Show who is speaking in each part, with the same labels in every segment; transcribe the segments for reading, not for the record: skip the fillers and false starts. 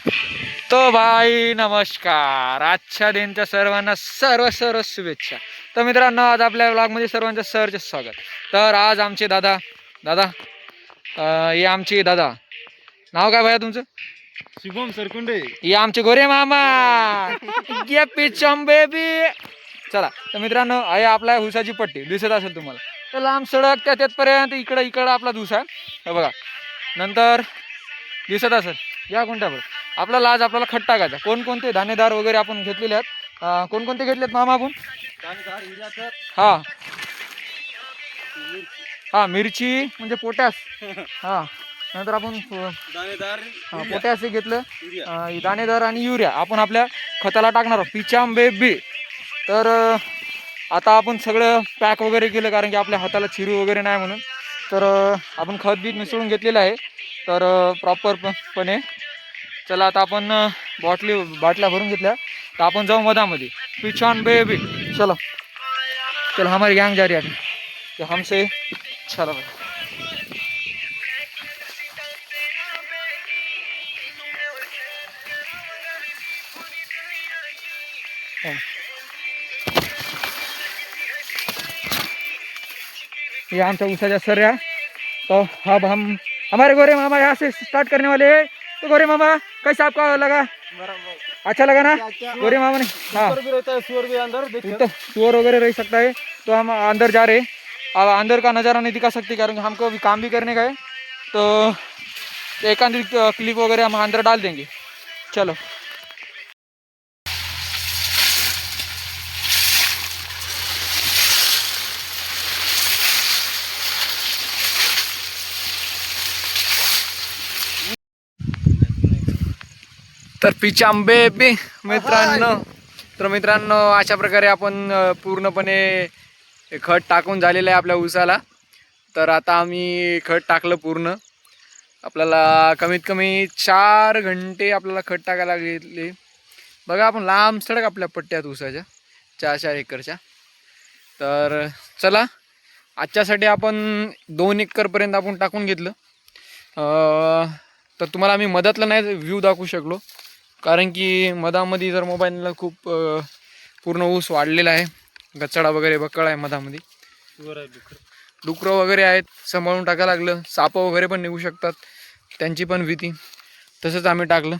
Speaker 1: तो भाई नमस्कार. आजच्या दिनच्या सर्वांना सर्व सर्व शुभेच्छा. तर मित्रांनो, आज आपल्या ब्लॉगमध्ये सर्वांचं सहर्ष स्वागत. तर आज आमचे दादा दादा हे आमचे दादा, नाव काय भैया तुमचं?
Speaker 2: शुभम सरकुंडे.
Speaker 1: हे आमचे गोरे मामा. ये पिचम बेबी. चला तर मित्रांनो, आहे आपल्या हुसाची पट्टी दिसत असेल तुम्हाला. तर लांब सडक त्या तिथपर्यंत इकडं आपला धूस आहे, हे बघा. नंतर दिसत असेल या कोणत्यावर आपल्याला आज आपल्याला खट टाकायचा. कोणकोणते दाणेदार वगैरे आपण घेतलेले आहेत. कोणकोणते घेतलेत मामा आपण? हा हा, मिरची म्हणजे पोटॅश. हा, नंतर आपण पोटॅश घेतलं, दाणेदार आणि युरिया आपण आपल्या खताला टाकणार आहोत. पिचाम बेबी. तर आता आपण सगळं पॅक वगैरे केलं, कारण की आपल्या हाताला चिरू वगैरे नाही म्हणून. तर आपण खत बीत मिसळून घेतलेलं आहे, तर प्रॉपरपणे. चला आता आपण बाटल्या भरून घेतल्या, तर आपण जाऊ मधामध्ये. पिछान बेबी. चलो चलो, हमारी गैंग जा रही है तो हमसे. चलो भाई. ये आमचा उसाचा सर्या. तो अब हम हमारे गोरे मामा यहाँ से स्टार्ट करने वाले हैं. तो गोरे मामा, कैसा आपका लगा? अच्छा लगा ना गोरे मामा ने? हाँ,
Speaker 2: भी रहता है, सुअर भी अंदर देखिए.
Speaker 1: तो सुअर वगैरह रह सकता है. तो हम अंदर जा रहे हैं. अब अंदर का नज़ारा नहीं दिखा सकते, कारण कि हमको अभी काम भी करने का है. तो एक आधी क्लिप वगैरह हम अंदर डाल देंगे. चलो. तर पिचाम बेबी मित्रांनो, अशा प्रकारे आपण पूर्णपणे खत टाकून झालेलं आहे आपल्या ऊसाला. तर आता आम्ही खत टाकलं पूर्ण. आपल्याला कमीत कमी 4 घंटे आपल्याला खत टाकायला लागले. बघा, आपण लांब सडक आपल्या पट्ट्यात ऊसाच्या 4-4 एकरच्या. तर चला, आजच्यासाठी आपण 2 एकरपर्यंत आपण टाकून घेतलं. तर तुम्हाला आम्ही मधातलं नाही व्ह्यू दाखवू शकलो, कारण की मधामध्ये जर मोबाईलला खूप पूर्ण ऊस वाढलेला आहे. गचडा वगैरे बकळ आहे मधामध्ये. डुकरं वगैरे आहेत, सांभाळून टाकायला लागलं. सापं वगैरे पण निघू शकतात, त्यांची पण भीती. तसंच आम्ही टाकलं.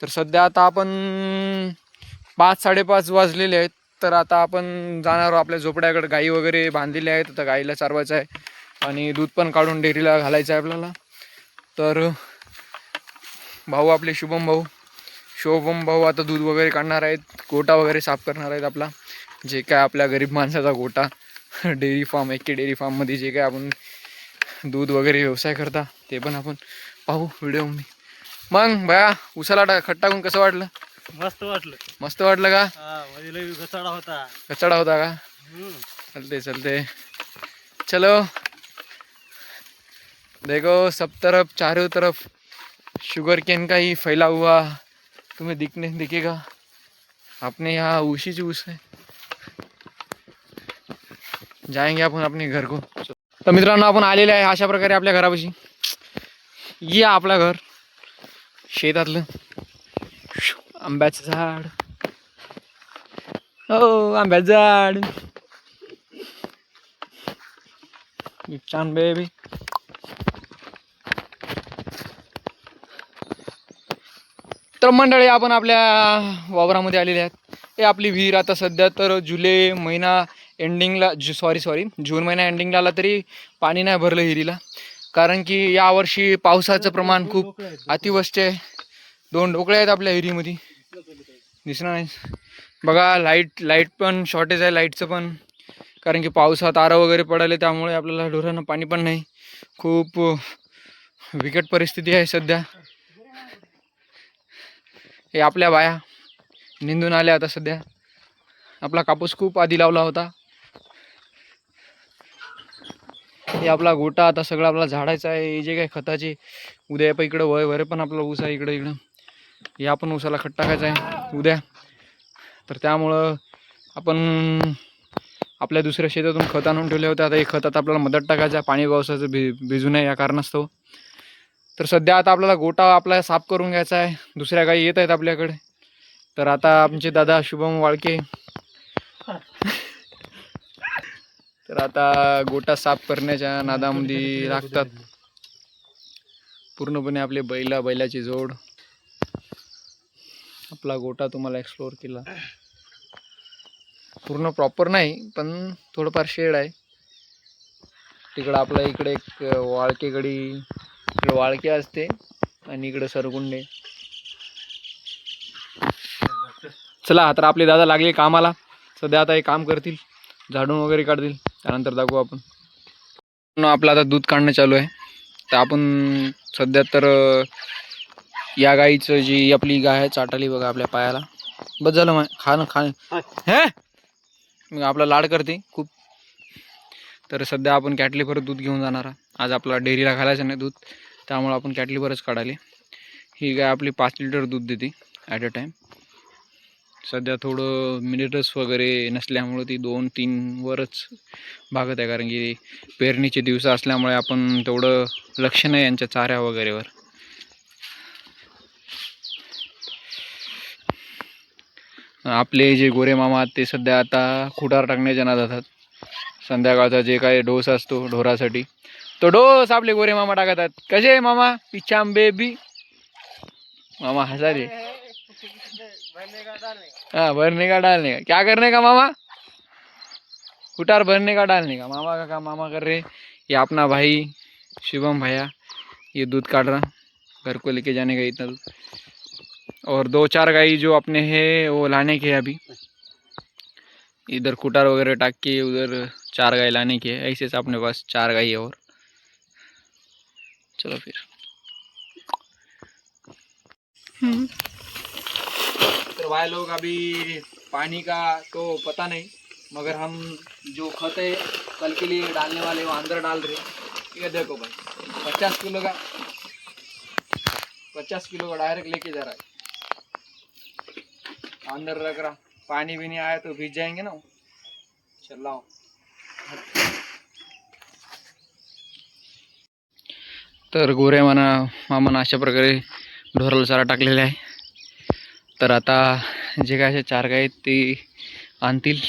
Speaker 1: तर सध्या आता आपण 5-5:30 वाजलेले आहेत. तर आता आपण जाणार आपल्या झोपड्याकडे. गाई वगैरे बांधलेल्या आहेत, आता गाईला चारवायचं आहे आणि दूध पण काढून डेअरीला घालायचं आहे आपल्याला. तर भाऊ आपले शुभम भाऊ आता दूध वगैरे काढणार आहेत, गोटा वगैरे साफ करणार आहेत आपला, जे काय आपल्या गरीब माणसाचा गोटा. डेअरी फार्म, एके डेअरी फार्ममध्ये जे काय आपण दूध वगैरे व्यवसाय करता, ते पण आपण पाहू व्हिडिओमध्ये. मग भया, उसाला खट टाकून कसं वाटलं?
Speaker 2: मस्त वाटलं.
Speaker 1: मस्त वाटलं का?
Speaker 2: गचाडा होता.
Speaker 1: गचाडा होता का? चलते चलो. देखो, सब तरफ चारों तरफ शुगर केन का ही फैला हुआ तुम्हें दिखेगा. अपने यहाँ ऊशीची ऊस है. जाएंगे आपण अपने घर को. तर मित्रांनो, आपण आलेले आहे अशा प्रकारे आपल्या घरापाशी. या आपलं घर शेतातलं. आंब्याचं झाड. हो, आंब्याचं झाड. छान बेबी. तर मंडळी, आपण आपल्या वावरामध्ये आलेले आहेत. हे आपली विहीर. आता सध्या तर जुलै महिना एंडिंगला, जून महिना एंडिंगला आला तरी पाणी नाही भरलं विहिरीला, कारण की यावर्षी पावसाचं प्रमाण खूप अतिवृष्टी आहे. 2 ढोकळे आहेत आपल्या विहिरीमध्ये, दिसणार नाही. बघा, लाईट पण शॉर्टेज आहे, लाईटचं पण, कारण की पावसात तारा वगैरे पडाले, त्यामुळे आपल्याला ढोरांना पाणी पण नाही. खूप बिकट परिस्थिती आहे सध्या. हे आपल्या बाया निंदून आल्या आता सध्या. आपला कापूस खूप आधी लावला होता. हे आपला गोटा आता सगळं आपला झाडायचा आहे. हे जे काही खताचे उद्या इकडं वरे पण आपला ऊस आहे इकडं. हे आपण ऊसाला खत टाकायचं आहे उद्या. तर त्यामुळं आपण आपल्या दुसऱ्या शेतातून खत आणून ठेवले होते. आता हे खतात आपल्याला मदत टाकायचं आहे, पाणी पावसाचं भिजू नये या कारणास्तव. तर सध्या आता आपल्याला गोटा आपला साफ करून घ्यायचा आहे. दुसऱ्या गाई येत आहेत आपल्याकडे. तर आता आमचे दादा शुभम वाळके तर आता गोटा साफ करण्याच्या नादामध्ये लागतात. पूर्णपणे आपले बैलाची जोड. आपला गोटा तुम्हाला एक्सप्लोअर केला. पूर्ण प्रॉपर नाही पण थोडंफार शेड आहे. तिकडं आपल्या इकडे एक वाळके गडी, इकडे वाळके असते आणि इकडे सरगुंडे. चला तर आपले दादा लागले कामाला. सध्या आता हे काम करतील, झाडून वगैरे काढतील, त्यानंतर दाखवू आपण. आपलं आता दूध काढणं चालू आहे. तर आपण सध्या तर या गाईचं जी आपली गाय आहे चाटाली बघा आपल्या पायाला. बस झालं मग खाणं हे मग आपला लाड करते खूप. तर सध्या आपण कॅटलीभर दूध घेऊन जाणार. आज आपला डेअरीला घालायचं नाही दूध, त्यामुळे आपण कॅटलीभरच काढाली. ही गाय आपली 5 लिटर दूध देते ॲट अ टाईम. सध्या थोडं मिनिटस वगैरे नसल्यामुळं ती 2-3 वरच भागत आहे, कारण की पेरणीचे दिवस असल्यामुळे आपण तेवढं लक्ष नाही यांच्या चाऱ्या वगैरेवर. आपले जे गोरे मामा ते सध्या आता खुटार टाकण्याच्या नादात. संध्याकाळचा जे काही डोस असतो ढोरासाठी, तो डोस आपले गोरे मामा टाकतात. कसे मामा पिचाम बेबी मामा हंसा रे. हाँ भरने का डालने का, क्या करने का मामा? खुटार भरने का डालने का। मामा का काम मामा कर रहे। ये अपना भाई शिवम भैया ये दूध काट रहा, घर को लेके जाने का इतना दूध। और 2-4 गाय जो अपने हैं वो लाने के अभी, इधर खुटार वगैरह टाक के उधर 4 गाय लाने के है। ऐसे अपने पास 4 गाय है। और चलो फिर तो भाई लोग अभी पानी का तो पता नहीं, मगर हम जो खत है कल के लिए डालने वाले वो अंदर डाल रहे। ये देखो भाई 50 किलो का डायरेक्ट लेके जा रहा है, अंदर रख रहा। पानी भी नहीं आया तो भीग जाएंगे ना। चल लाओ। तर गोरे मामा अशा प्रकारे ढोराला चारा टाकलेला आहे। तर आता जे काय असे 4 गाय आहेत ते आणतील,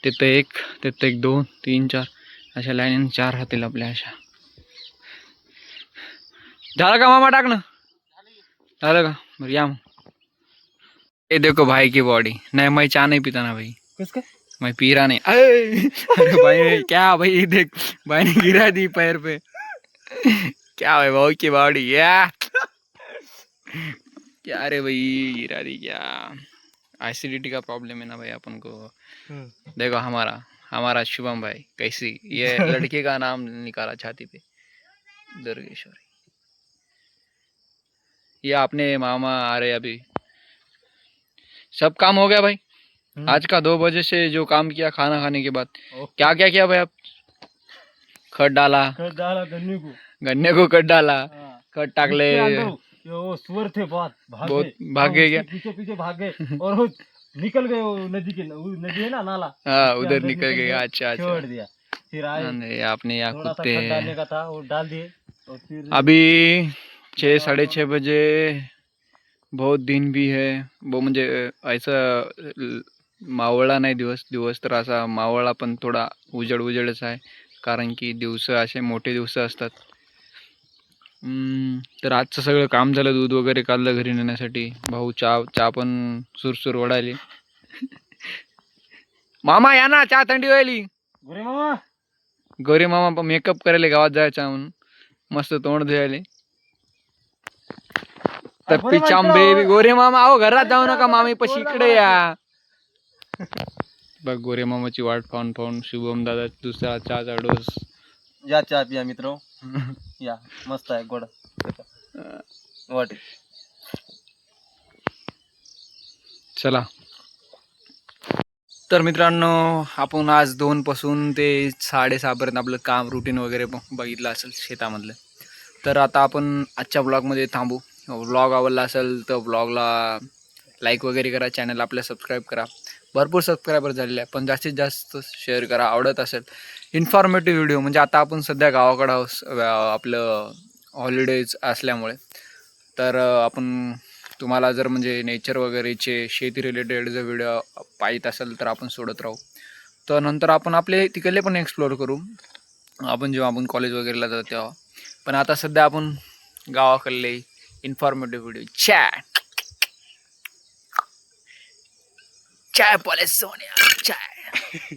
Speaker 1: तिथं 1, तिथं 1, 2, 3, 4 अशा लाईन 4 राहतील आपल्या अशा। झालं का मामा टाकणं? झालं का? बरं या मग। ये देखो भाई की बॉडी। नहीं मैं चाय नहीं पीता ना भाई।
Speaker 2: किसका?
Speaker 1: मैं पी रहा नहीं। अरे भाई क्या भाई, देख भाई ने गिरा दी पैर पे। क्या भाई भाई की बॉडी या क्या रे भाई, गिरा दी क्या? एसिडिटी का प्रॉब्लम है ना भाई अपन को। देखो हमारा शुभम भाई कैसी ये लड़के का नाम निकाला छाती पे, दुर्गेश्वरी। ये अपने मामा आ रहे अभी। सब काम हो गया भाई आज का। 2 बजे से जो काम किया खाना खाने के बाद, क्या क्या किया भाई? आप खत डाला, गन्ने को खत डाला, खत टाकले,
Speaker 2: वो सुअर थे बहुत
Speaker 1: भागे क्या?
Speaker 2: पीछे भागे और वो निकल गए वो नदी के, नदी है ना नाला,
Speaker 1: हाँ उधर निकल गए। अच्छा
Speaker 2: छोड़ दिया। फिर आए,
Speaker 1: नहीं आपने यहाँ
Speaker 2: थोड़ा सा
Speaker 1: कुत्ते
Speaker 2: खत डालने का था वो डाल दिए। और फिर
Speaker 1: अभी 6-6:30 बजे बहुत दिन भी है वो, म्हणजे ऐसा मावळा नाही दिवस तर असा मावळा पण थोडा उजेडच आहे, कारण की दिवस असे मोठे दिवस असतात। तर आजचं सगळं काम झालं, दूध वगैरे काढलं घरी नेण्यासाठी। भाऊ चहा पण सुरसुर ओढायली। मामा या ना, चहा थंडी व्हायली। गोरे मामा पण मेकअप करायला गावात जायचा म्हणून मस्त तोंड धुवायले। तर पिचाम बेबी गोरे मामा आओ घरात जाऊ नका, मामी पशी इकडे या। बघ गोरे मामाची वाट पाहून शुभम दादा दुसरा चहाचा डोस।
Speaker 2: या चहा पिया मित्रो, या मस्त आहे गोड वाटे।
Speaker 1: चला तर मित्रांनो, आपण आज 2 पासून ते 6:30 पर्यंत आपलं काम रुटीन वगैरे बघितलं असेल शेतामधलं। तर आता आपण आजच्या ब्लॉगमध्ये थांबू। ब्लॉग आवडला असेल तर ब्लॉगला लाईक वगैरे करा, चॅनल आपल्या सबस्क्राईब करा। भरपूर सबस्क्रायबर झालेले आहे, पण जास्तीत जास्त शेअर करा। आवडत असेल इन्फॉर्मेटिव्ह व्हिडिओ, म्हणजे आता आपण सध्या गावाकडं आपलं हॉलिडेज असल्यामुळे. तर आपण तुम्हाला जर म्हणजे नेचर वगैरेचे शेती रिलेटेड जर व्हिडिओ पाहिजे असेल तर आपण सोडत राहू. तर नंतर आपण आपले तिकडले पण एक्सप्लोअर करू आपण जेव्हा आपण कॉलेज वगैरेला जातो तेव्हा. पण आता सध्या आपण गावाकडले इन्फॉर्मेटिव्ह व्हिडिओ चाय पॉलेज सोन्या चाय